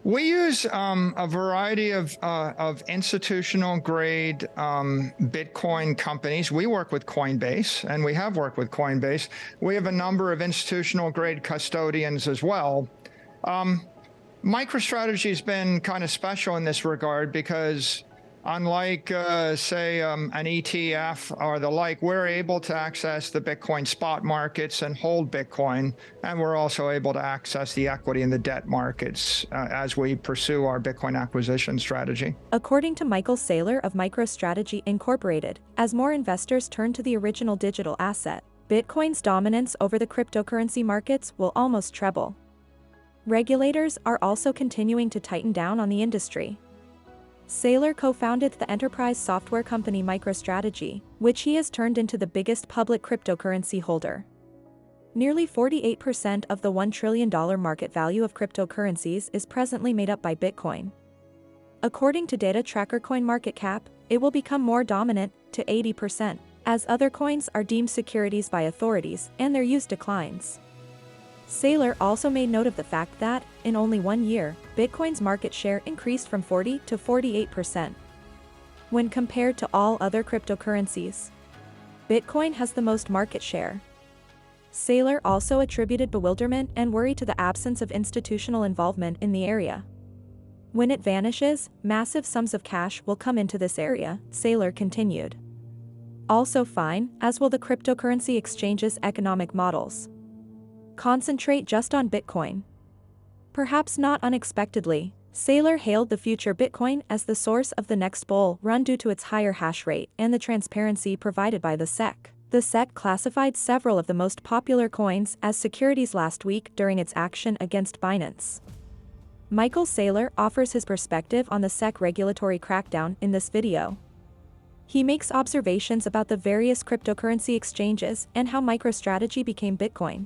We use a variety of institutional grade Bitcoin companies. We work with Coinbase, and we have worked with Coinbase. We have a number of institutional grade custodians as well. MicroStrategy has been kind of special in this regard because unlike, say, an ETF or the like, we're able to access the Bitcoin spot markets and hold Bitcoin, and we're also able to access the equity and the debt markets as we pursue our Bitcoin acquisition strategy. According to Michael Saylor of MicroStrategy Incorporated, as more investors turn to the original digital asset, Bitcoin's dominance over the cryptocurrency markets will almost treble. Regulators are also continuing to tighten down on the industry. Saylor co-founded the enterprise software company MicroStrategy, which he has turned into the biggest public cryptocurrency holder. Nearly 48% of the $1 trillion market value of cryptocurrencies is presently made up by Bitcoin. According to data tracker CoinMarketCap, it will become more dominant, to 80%, as other coins are deemed securities by authorities and their use declines. Saylor also made note of the fact that, in only 1 year, Bitcoin's market share increased from 40 to 48%. When compared to all other cryptocurrencies, Bitcoin has the most market share. Saylor also attributed bewilderment and worry to the absence of institutional involvement in the area. When it vanishes, massive sums of cash will come into this area, Saylor continued. Also fine, as will the cryptocurrency exchanges' economic models. Concentrate just on Bitcoin. Perhaps not unexpectedly, Saylor hailed the future Bitcoin as the source of the next bull run due to its higher hash rate and the transparency provided by the SEC. The SEC classified several of the most popular coins as securities last week during its action against Binance. Michael Saylor offers his perspective on the SEC regulatory crackdown in this video. He makes observations about the various cryptocurrency exchanges and how MicroStrategy became Bitcoin.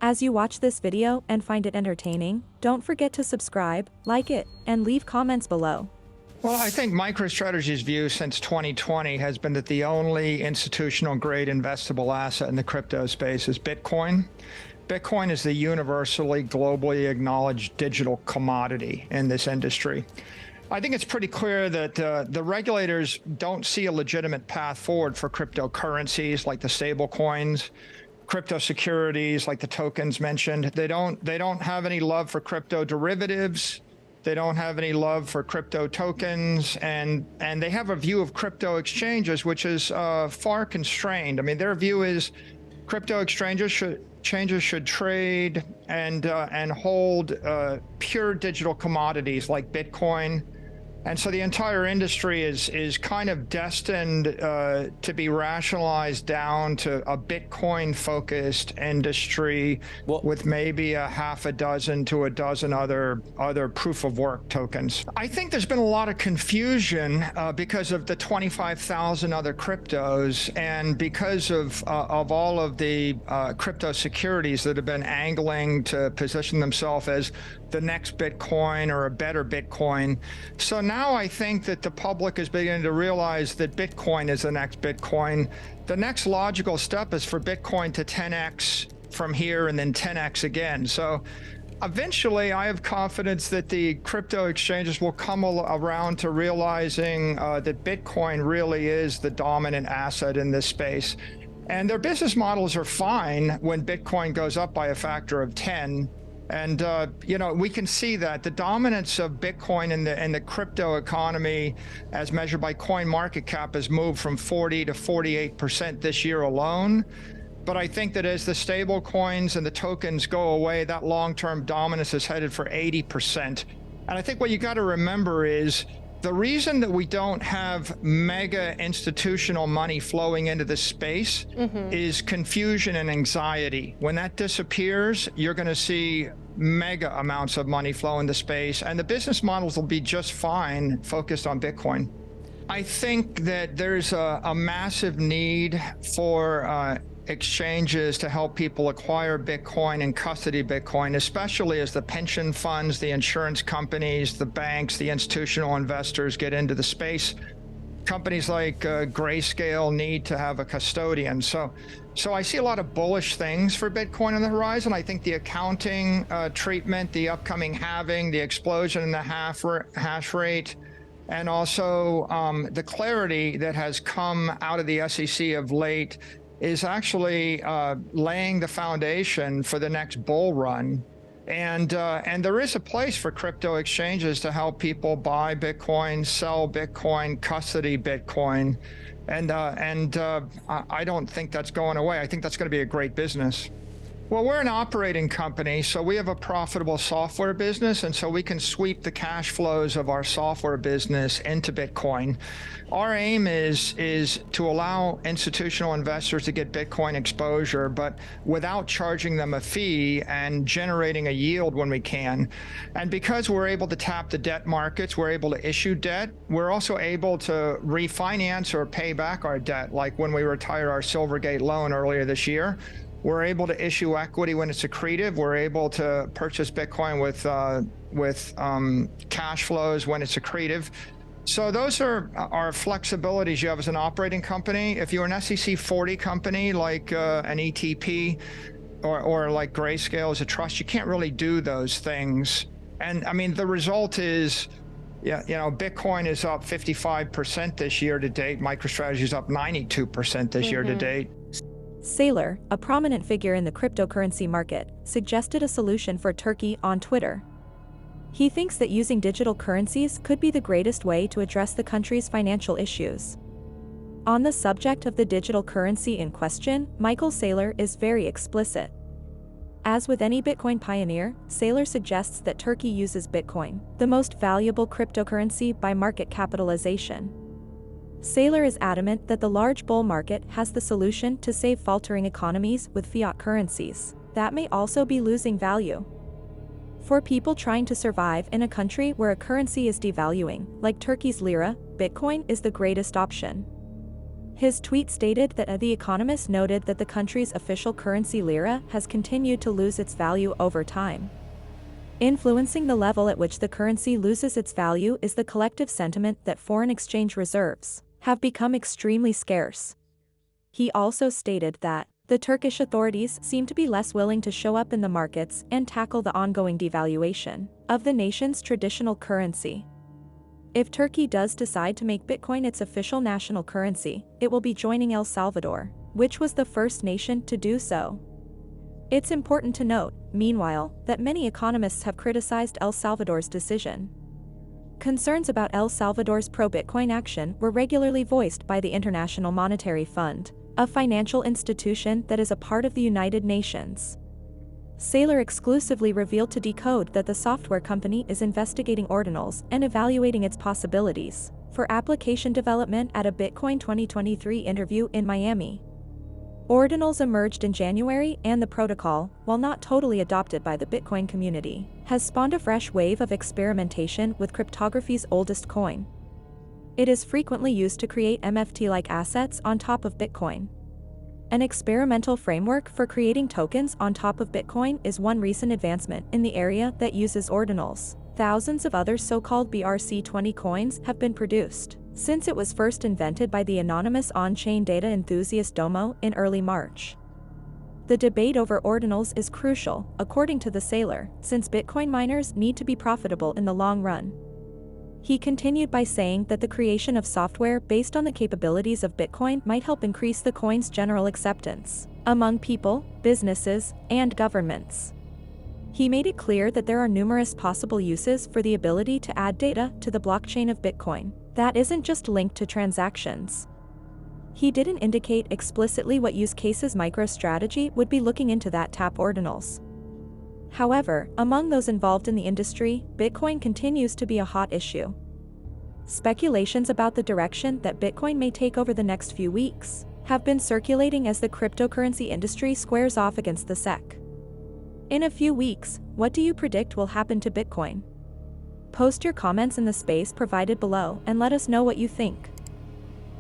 As you watch this video and find it entertaining, don't forget to subscribe, like it, and leave comments below. Well, I think MicroStrategy's view since 2020 has been that the only institutional grade investable asset in the crypto space is Bitcoin. Bitcoin is the universally, globally acknowledged digital commodity in this industry. I think it's pretty clear that the regulators don't see a legitimate path forward for cryptocurrencies like the stable coins, crypto securities like the tokens mentioned. They don't have any love for crypto derivatives. They don't have any love for crypto tokens, and they have a view of crypto exchanges which is far constrained. I mean, their view is crypto exchanges should trade and hold pure digital commodities like Bitcoin. And so the entire industry is kind of destined to be rationalized down to a Bitcoin-focused industry with maybe a half a dozen to a dozen other proof-of-work tokens. I think there's been a lot of confusion because of the 25,000 other cryptos and because of all of the crypto securities that have been angling to position themselves as the next Bitcoin or a better Bitcoin. So now I think that the public is beginning to realize that Bitcoin is the next Bitcoin. The next logical step is for Bitcoin to 10x from here and then 10x again. So eventually I have confidence that the crypto exchanges will come around to realizing that Bitcoin really is the dominant asset in this space. And their business models are fine when Bitcoin goes up by a factor of 10. And we can see that the dominance of Bitcoin in the crypto economy, as measured by CoinMarketCap, has moved from 40 to 48% this year alone. But I think that as the stable coins and the tokens go away, that long-term dominance is headed for 80%. And I think what you got to remember is the reason that we don't have mega institutional money flowing into this space is confusion and anxiety. When that disappears, you're going to see mega amounts of money flow into space, and the business models will be just fine focused on Bitcoin. I think that there's a massive need for exchanges to help people acquire Bitcoin and custody Bitcoin, especially as the pension funds, the insurance companies, the banks, the institutional investors get into the space. companies like Grayscale need to have a custodian. So I see a lot of bullish things for Bitcoin on the horizon. I think the accounting treatment, the upcoming halving, the explosion in the hash rate, and also the clarity that has come out of the SEC of late is actually laying the foundation for the next bull run. And there is a place for crypto exchanges to help people buy Bitcoin, sell Bitcoin, custody Bitcoin. And I don't think that's going away. I think that's going to be a great business. Well, we're an operating company, so we have a profitable software business, and so we can sweep the cash flows of our software business into Bitcoin. Our aim is to allow institutional investors to get Bitcoin exposure, but without charging them a fee and generating a yield when we can. And because we're able to tap the debt markets, we're able to issue debt, we're also able to refinance or pay back our debt, like when we retired our Silvergate loan earlier this year. We're able to issue equity when it's accretive. We're able to purchase Bitcoin with cash flows when it's accretive. So those are our flexibilities you have as an operating company. If you're an SEC 40 company like an ETP or like Grayscale as a trust, you can't really do those things. And I mean, the result is, yeah, you know, Bitcoin is up 55% this year to date. MicroStrategy is up 92% this year to date. Saylor, a prominent figure in the cryptocurrency market, suggested a solution for Turkey on Twitter. He thinks that using digital currencies could be the greatest way to address the country's financial issues. On the subject of the digital currency in question, Michael Saylor is very explicit. As with any Bitcoin pioneer, Saylor suggests that Turkey uses Bitcoin, the most valuable cryptocurrency by market capitalization. Saylor is adamant that the large bull market has the solution to save faltering economies with fiat currencies that may also be losing value. For people trying to survive in a country where a currency is devaluing, like Turkey's lira, Bitcoin is the greatest option. His tweet stated that The Economist noted that the country's official currency lira has continued to lose its value over time. Influencing the level at which the currency loses its value is the collective sentiment that foreign exchange reserves have become extremely scarce. He also stated that the Turkish authorities seem to be less willing to show up in the markets and tackle the ongoing devaluation of the nation's traditional currency. If Turkey does decide to make Bitcoin its official national currency, it will be joining El Salvador, which was the first nation to do so. It's important to note, meanwhile, that many economists have criticized El Salvador's decision. Concerns about El Salvador's pro-Bitcoin action were regularly voiced by the International Monetary Fund, a financial institution that is a part of the United Nations. Saylor exclusively revealed to Decode that the software company is investigating ordinals and evaluating its possibilities for application development at a Bitcoin 2023 interview in Miami. Ordinals emerged in January, and the protocol, while not totally adopted by the Bitcoin community, has spawned a fresh wave of experimentation with cryptography's oldest coin. It is frequently used to create NFT-like assets on top of Bitcoin. An experimental framework for creating tokens on top of Bitcoin is one recent advancement in the area that uses ordinals. Thousands of other so-called BRC-20 coins have been produced since it was first invented by the anonymous on-chain data enthusiast Domo in early March. The debate over ordinals is crucial, according to the Saylor, since Bitcoin miners need to be profitable in the long run. He continued by saying that the creation of software based on the capabilities of Bitcoin might help increase the coin's general acceptance among people, businesses, and governments. He made it clear that there are numerous possible uses for the ability to add data to the blockchain of Bitcoin that isn't just linked to transactions. He didn't indicate explicitly what use cases MicroStrategy would be looking into that tap ordinals. However, among those involved in the industry, Bitcoin continues to be a hot issue. Speculations about the direction that Bitcoin may take over the next few weeks have been circulating as the cryptocurrency industry squares off against the SEC. In a few weeks, what do you predict will happen to Bitcoin? Post your comments in the space provided below and let us know what you think.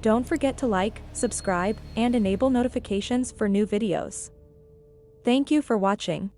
Don't forget to like, subscribe, and enable notifications for new videos. Thank you for watching.